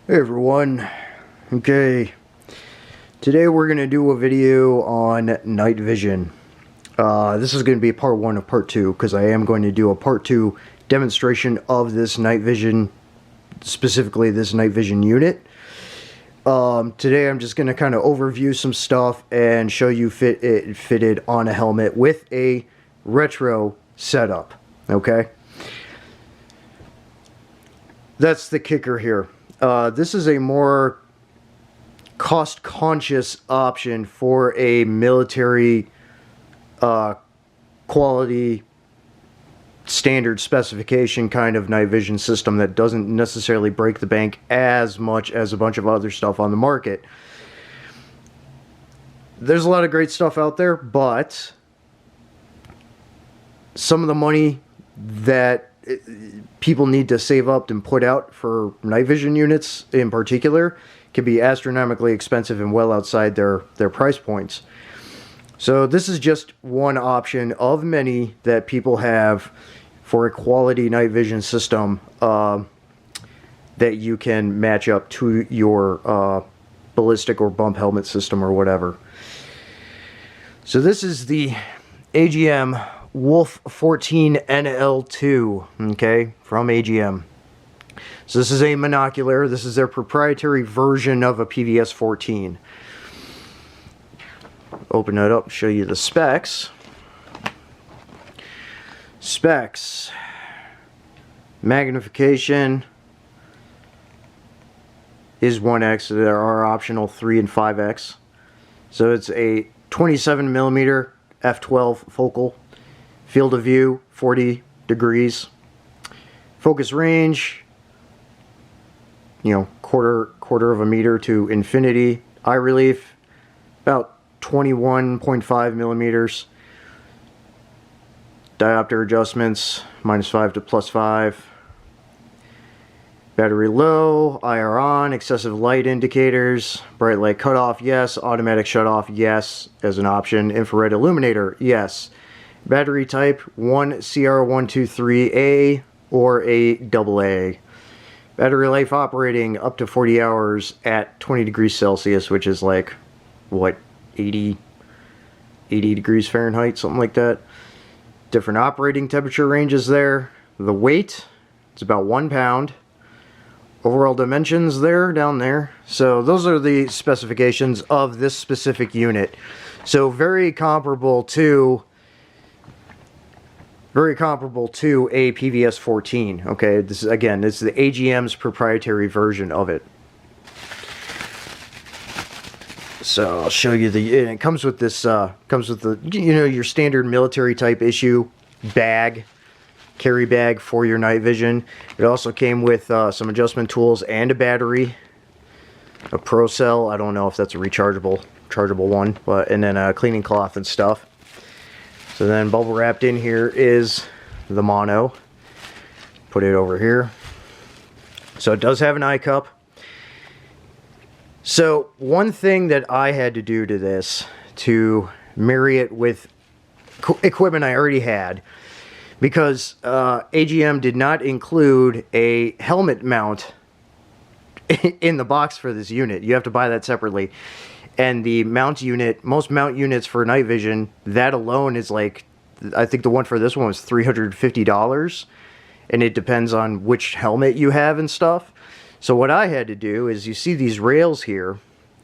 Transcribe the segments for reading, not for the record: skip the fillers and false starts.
Hey everyone. Okay, today we're going to do a video on Nightvision. This is going to be part 1 of part 2 because I am going to do a part 2 demonstration of this Nightvision, specifically this Nightvision unit. Today I'm just going to kind of overview some stuff and show you it fitted on a helmet with a retro setup. Okay, that's the kicker here. This is a more cost-conscious option for a military quality standard specification kind of night vision system that doesn't necessarily break the bank as much as a bunch of other stuff on the market. There's a lot of great stuff out there, but some of the money that people need to save up and put out for night vision units in particular can be astronomically expensive and well outside their price points. So this is just one option of many that people have for a quality night vision system that you can match up to your ballistic or bump helmet system or whatever. So this is the AGM Wolf 14 NL2, okay, from AGM. So this is a monocular. This is their proprietary version of a PVS 14. Open it up, show you the specs. Specs. Magnification is 1x. There are optional 3 and 5x. So it's a 27mm f12 focal. Field of view, 40 degrees. Focus range, quarter of a meter to infinity. Eye relief, about 21.5 millimeters. Diopter adjustments, -5 to +5. Battery low, IR on, excessive light indicators, bright light cutoff, yes. Automatic shutoff, yes, as an option. Infrared illuminator, yes. Battery type 1 CR123A or a AA. Battery life operating up to 40 hours at 20 degrees Celsius, which is like, what, 80 degrees Fahrenheit, something like that. Different operating temperature ranges there. The weight, it's about 1 pound. Overall dimensions there, down there. So those are the specifications of this specific unit. So very comparable to a PVS 14. Okay, this is, again, this is the AGM's proprietary version of it. So I'll show you and it comes with this comes with the your standard military type issue bag, carry bag for your night vision. It also came with some adjustment tools and a battery, a Pro Cell. I don't know if that's a rechargeable one, but and then a cleaning cloth and stuff. So then bubble wrapped in here is the mono. Put it over here. So it does have an eye cup. So one thing that I had to do to this to marry it with equipment I already had, because AGM did not include a helmet mount in the box for this unit. You have to buy that separately. And the mount unit, most mount units for night vision, that alone is like, I think the one for this one was $350. And it depends on which helmet you have and stuff. So what I had to do is, you see these rails here.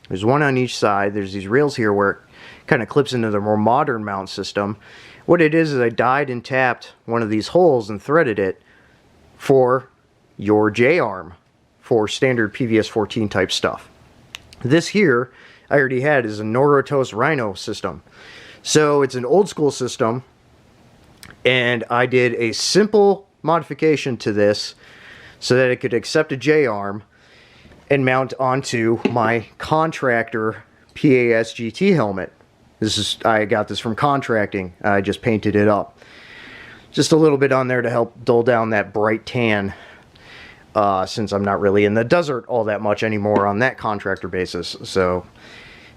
There's one on each side. There's these rails here where it kind of clips into the more modern mount system. What it is I died and tapped one of these holes and threaded it for your J-arm for standard PVS 14 type stuff. This here I already had is a Norotos Rhino system. So it's an old school system, and I did a simple modification to this so that it could accept a J-arm and mount onto my contractor PASGT helmet. I got this from contracting. I just painted it up. Just a little bit on there to help dull down that bright tan, since I'm not really in the desert all that much anymore on that contractor basis. So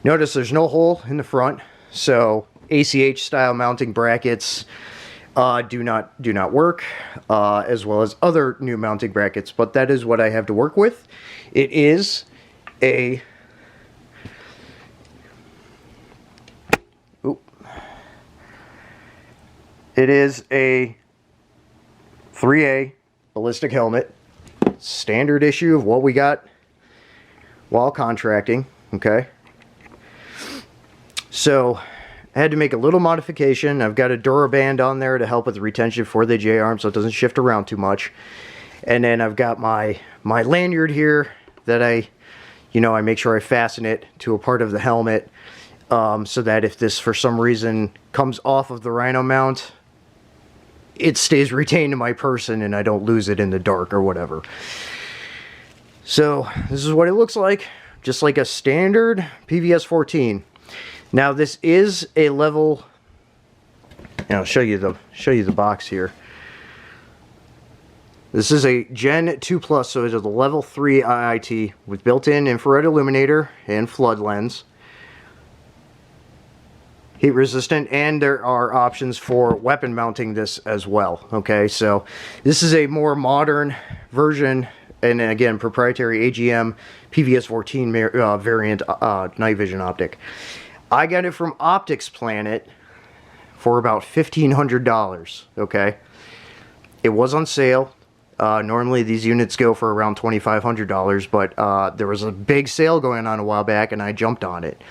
notice there's no hole in the front, so ACH style mounting brackets do not work, as well as other new mounting brackets, but that is what I have to work with. It is a It is a 3A ballistic helmet, standard issue of what we got while contracting, okay? So I had to make a little modification. I've got a Duraband on there to help with the retention for the J-arm so it doesn't shift around too much. And then I've got my lanyard here that I make sure I fasten it to a part of the helmet, so that if this for some reason comes off of the Rhino mount, it stays retained in my person and I don't lose it in the dark or whatever. So this is what it looks like, just like a standard PVS 14. Now this is a level, and I'll show you the box here. This is a Gen 2 Plus, so it's a level 3 IIT with built-in infrared illuminator and flood lens. Heat resistant, and there are options for weapon mounting this as well. Okay, so this is a more modern version, and again, proprietary AGM PVS 14 variant night vision optic. I got it from Optics Planet for about $1,500. Okay, it was on sale. Normally these units go for around $2,500, but there was a big sale going on a while back and I jumped on it.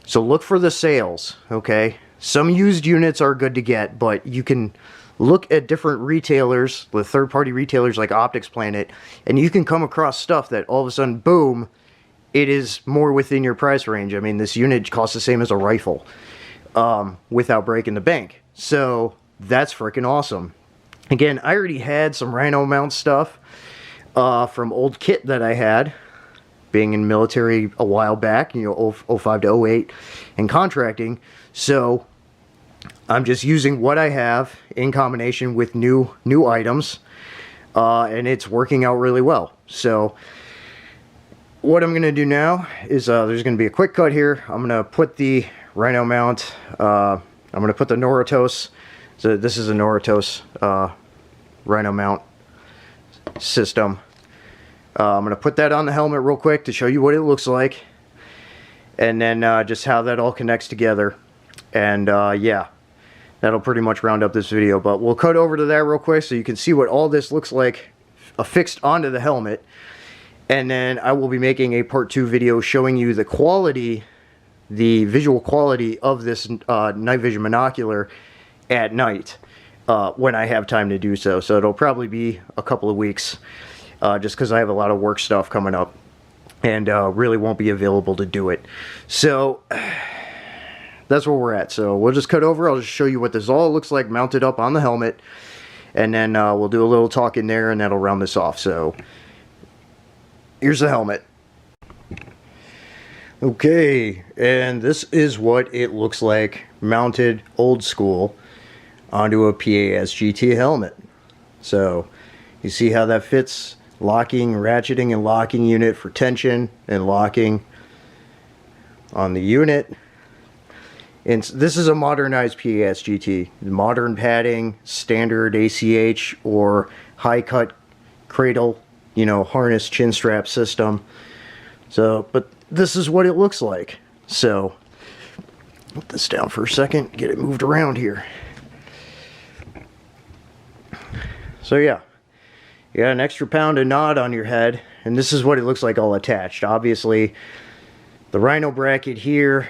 So look for the sales, okay? Some used units are good to get, but you can look at different retailers, with third-party retailers like Optics Planet, and you can come across stuff that all of a sudden, boom, it is more within your price range. I mean, this unit costs the same as a rifle, without breaking the bank. So that's freaking awesome. Again, I already had some Rhino mount stuff from old kit that I had, being in military a while back, 05 to 08, and contracting. So I'm just using what I have in combination with new items, and it's working out really well. So what I'm going to do now is there's going to be a quick cut here. I'm going to put the Rhino mount, I'm going to put the Norotos, so this is a Norotos Rhino mount system. I'm going to put that on the helmet real quick to show you what it looks like, and then just how that all connects together. And yeah, that'll pretty much round up this video, but we'll cut over to that real quick so you can see what all this looks like affixed onto the helmet. And then I will be making a part 2 video showing you the quality, the visual quality of this night vision monocular at night, when I have time to do so. So it'll probably be a couple of weeks, just because I have a lot of work stuff coming up and really won't be available to do it. So that's where we're at. So we'll just cut over. I'll just show you what this all looks like mounted up on the helmet, and then we'll do a little talk in there, and that'll round this off. So here's the helmet. Okay, and this is what it looks like mounted old school onto a PASGT helmet. So you see how that fits? Locking, ratcheting, and locking unit for tension and locking on the unit. And this is a modernized PASGT. Modern padding, standard ACH or high cut cradle, harness chin strap system. So, but this is what it looks like. So, put this down for a second, get it moved around here. So yeah. You got an extra pound of knot on your head, and this is what it looks like all attached. Obviously, the Rhino bracket here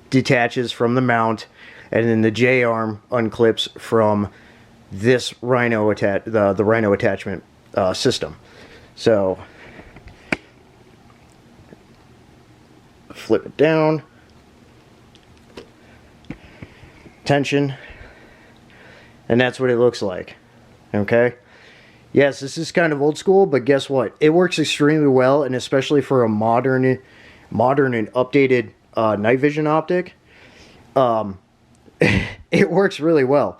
detaches from the mount, and then the J-arm unclips from this Rhino the Rhino attachment system. So flip it down, tension, and that's what it looks like. Okay. Yes, this is kind of old school, but guess what? It works extremely well, and especially for a modern and updated night vision optic, it works really well.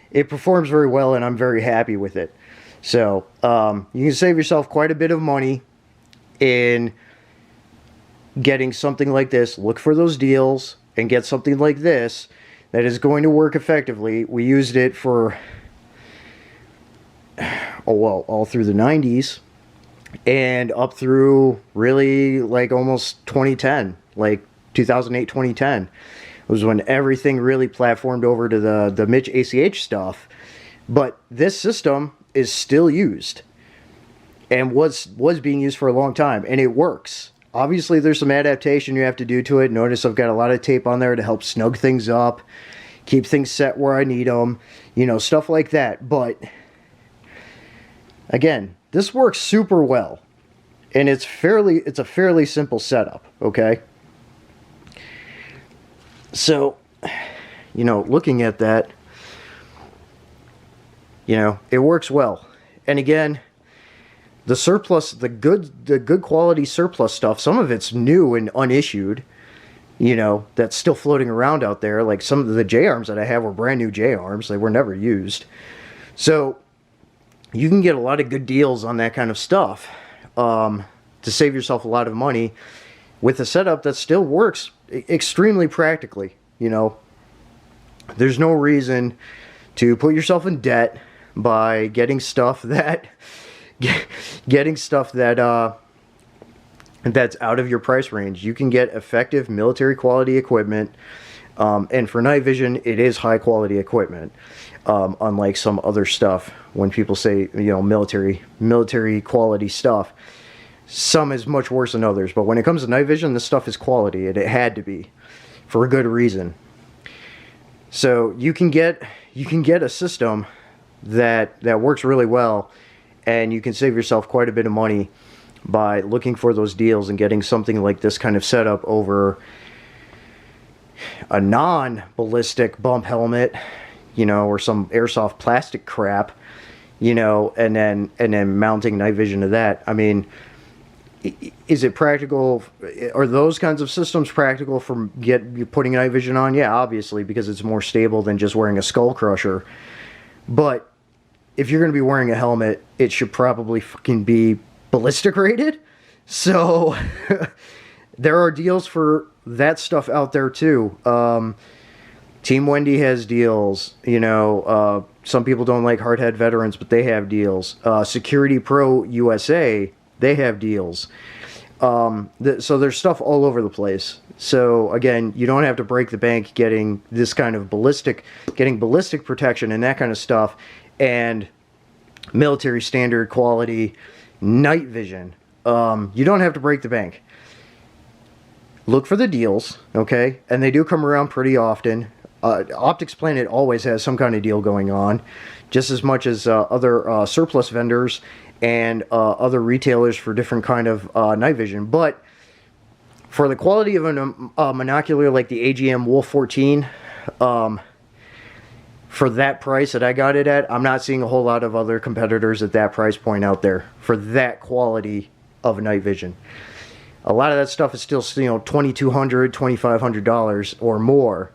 It performs very well, and I'm very happy with it. So you can save yourself quite a bit of money in getting something like this. Look for those deals and get something like this that is going to work effectively. We used it for, oh well, all through the 90s and up through really like almost 2010, like 2008, 2010 was when everything really platformed over to the Mitch ACH stuff. But this system is still used and was being used for a long time, and it works. Obviously, there's some adaptation you have to do to it. Notice I've got a lot of tape on there to help snug things up, keep things set where I need them, you know, stuff like that. But again, this works super well, and it's a fairly simple setup, okay? So, you know, looking at that, you know, it works well. And again, the surplus, the good quality surplus stuff, some of it's new and unissued, you know, that's still floating around out there. Like some of the J-arms that I have were brand new J-arms. They were never used. So you can get a lot of good deals on that kind of stuff to save yourself a lot of money with a setup that still works extremely practically. You know, there's no reason to put yourself in debt by getting stuff that that's out of your price range. You can get effective military quality equipment, and for Nightvision, it is high quality equipment. Unlike some other stuff, when people say, you know, military quality stuff, some is much worse than others. But when it comes to Nightvision, this stuff is quality, and it had to be for a good reason. So you can get a system that works really well, and you can save yourself quite a bit of money by looking for those deals and getting something like this kind of setup over a non-ballistic bump helmet, you know, or some airsoft plastic crap, you know, and then mounting Nightvision to that. I mean, is it practical? Are those kinds of systems practical for putting Nightvision on? Yeah, obviously, because it's more stable than just wearing a skull crusher. But if you're going to be wearing a helmet, it should probably fucking be ballistic rated. So there are deals for that stuff out there too. Team Wendy has deals. You know, some people don't like Hardhead Veterans, but they have deals. Security Pro USA, they have deals. So there's stuff all over the place. So again, you don't have to break the bank getting this kind of ballistic protection and that kind of stuff, and military standard quality Nightvision. You don't have to break the bank. Look for the deals, okay? And they do come around pretty often. Optics Planet always has some kind of deal going on, just as much as other surplus vendors and other retailers for different kind of Nightvision. But for the quality of a monocular like the AGM Wolf 14, for that price that I got it at, I'm not seeing a whole lot of other competitors at that price point out there for that quality of Nightvision. A lot of that stuff is still, you know, $2,200, $2,500 or more.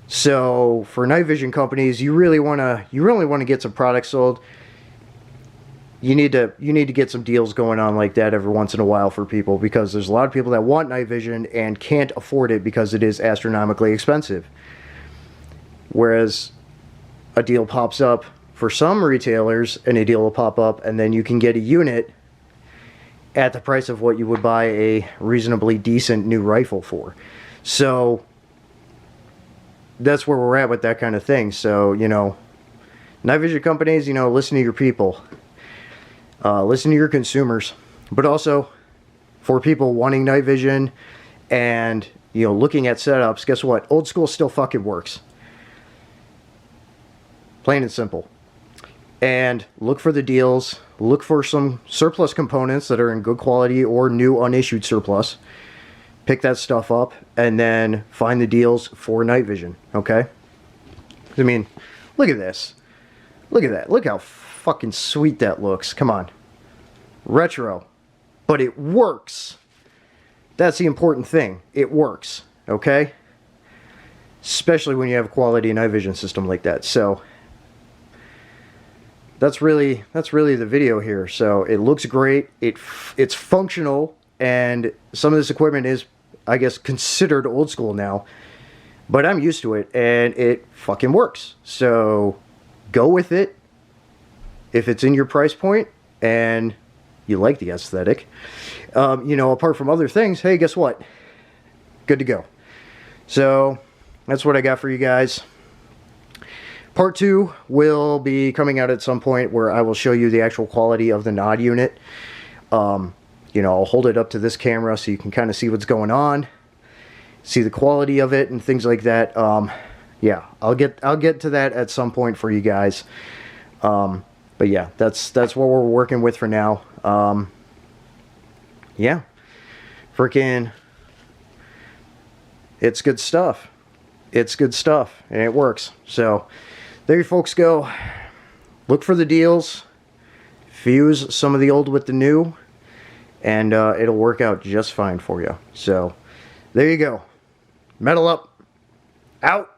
So for Nightvision companies, you really want to get some products sold. You need to get some deals going on like that every once in a while for people, because there's a lot of people that want Nightvision and can't afford it because it is astronomically expensive. Whereas a deal pops up for some retailers, and a deal will pop up, and then you can get a unit at the price of what you would buy a reasonably decent new rifle for. So that's where we're at with that kind of thing. So, you know, Nightvision companies, you know, listen to your people. Listen to your consumers. But also, for people wanting Nightvision and, you know, looking at setups, guess what? Old school still fucking works. Plain and simple. And look for the deals. Look for some surplus components that are in good quality or new unissued surplus. Pick that stuff up and then find the deals for Nightvision, okay? I mean, look at this. Look at that. Look how fucking sweet that looks. Come on. Retro. But it works. That's the important thing. It works, okay? Especially when you have a quality Nightvision system like that. So that's really the video here. So it looks great. It's functional, and some of this equipment is, I guess, considered old school now. But I'm used to it, and it fucking works. So go with it if it's in your price point and you like the aesthetic. You know, apart from other things, hey, guess what? Good to go. So that's what I got for you guys. Part 2 will be coming out at some point where I will show you the actual quality of the Nod unit. You know, I'll hold it up to this camera so you can kind of see what's going on, see the quality of it and things like that. Yeah, I'll get to that at some point for you guys. But yeah, that's what we're working with for now. Yeah, freaking, it's good stuff. It's good stuff, and it works. So there you folks go. Look for the deals. Fuse some of the old with the new, and it'll work out just fine for you. So there you go. Metal up. Out.